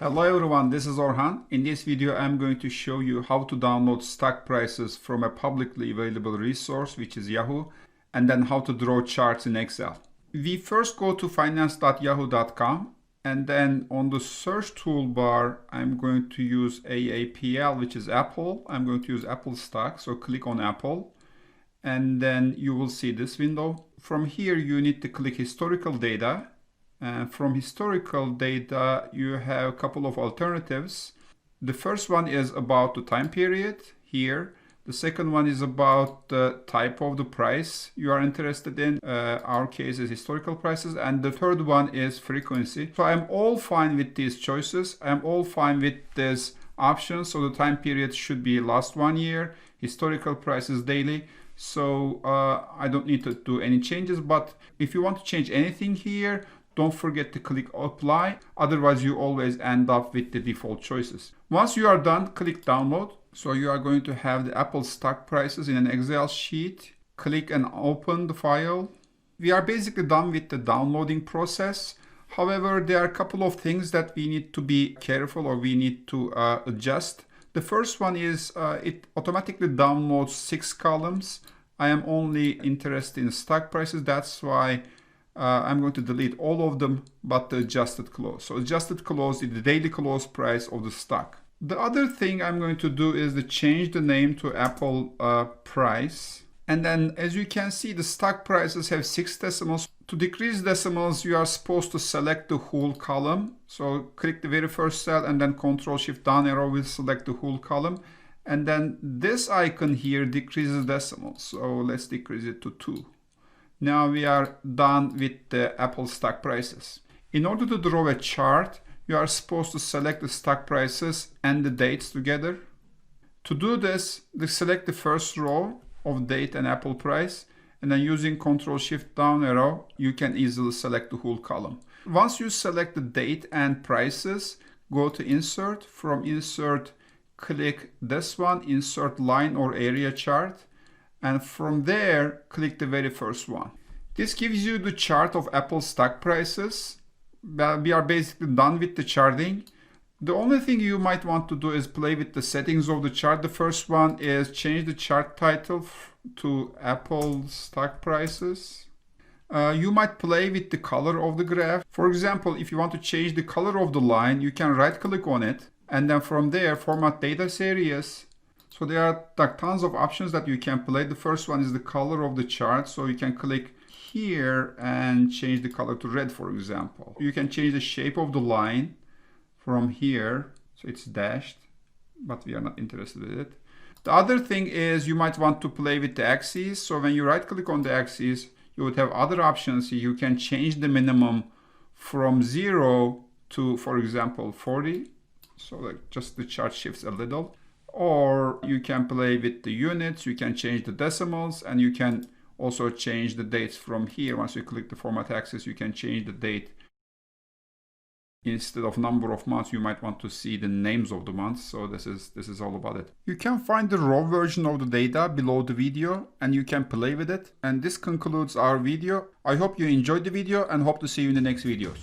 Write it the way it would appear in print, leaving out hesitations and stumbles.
Hello everyone, this is Orhan. In this video I'm going to show you how to download stock prices from a publicly available resource, which is Yahoo, and then how to draw charts in Excel. We first go to finance.yahoo.com, and then on the search toolbar I'm going to use AAPL, which is Apple. I'm going to use Apple stock, so click on Apple, and then you will see this window. From here you need to click historical data. And from historical data, you have a couple of alternatives. The first one is about the time period here. The second one is about the type of the price you are interested in. Our case is historical prices. And the third one is frequency. So I'm all fine with these choices. I'm all fine with these options. So the time period should be last 1 year. Historical prices daily. So I don't need to do any changes. But if you want to change anything here, don't forget to click apply, otherwise you always end up with the default choices. Once you are done, click download. So you are going to have the Apple stock prices in an Excel sheet. Click and open the file. We are basically done with the downloading process. However, there are a couple of things that we need to be careful or we need to adjust. The first one is it automatically downloads 6 columns. I am only interested in stock prices, that's why I'm going to delete all of them but the adjusted close. So adjusted close is the daily close price of the stock. The other thing I'm going to do is to change the name to Apple price. And then as you can see, the stock prices have 6 decimals. To decrease decimals, you are supposed to select the whole column. So click the very first cell and then Ctrl-Shift down arrow will select the whole column. And then this icon here decreases decimals. So let's decrease it to 2. Now we are done with the Apple stock prices. In order to draw a chart, you are supposed to select the stock prices and the dates together. To do this, select the first row of date and Apple price, and then using Ctrl-Shift down arrow, you can easily select the whole column. Once you select the date and prices, go to Insert. From Insert, click this one, Insert Line or Area Chart. And from there, click the very first one. This gives you the chart of Apple stock prices. We are basically done with the charting. The only thing you might want to do is play with the settings of the chart. The first one is change the chart title to Apple stock prices. You might play with the color of the graph. For example, if you want to change the color of the line, you can right click on it. And then from there, format data series. So there are tons of options that you can play. The first one is the color of the chart. So you can click here and change the color to red, for example. You can change the shape of the line from here. So it's dashed, but we are not interested in it. The other thing is you might want to play with the axes. So when you right click on the axes, you would have other options. You can change the minimum from 0 to, for example, 40. So like just the chart shifts a little. Or you can play with the units, you can change the decimals, and you can also change the dates from here. Once you click the format axis, you can change the date. Instead of number of months, you might want to see the names of the months. So this is all about it. You can find the raw version of the data below the video and you can play with it. And this concludes our video. I hope you enjoyed the video and hope to see you in the next videos.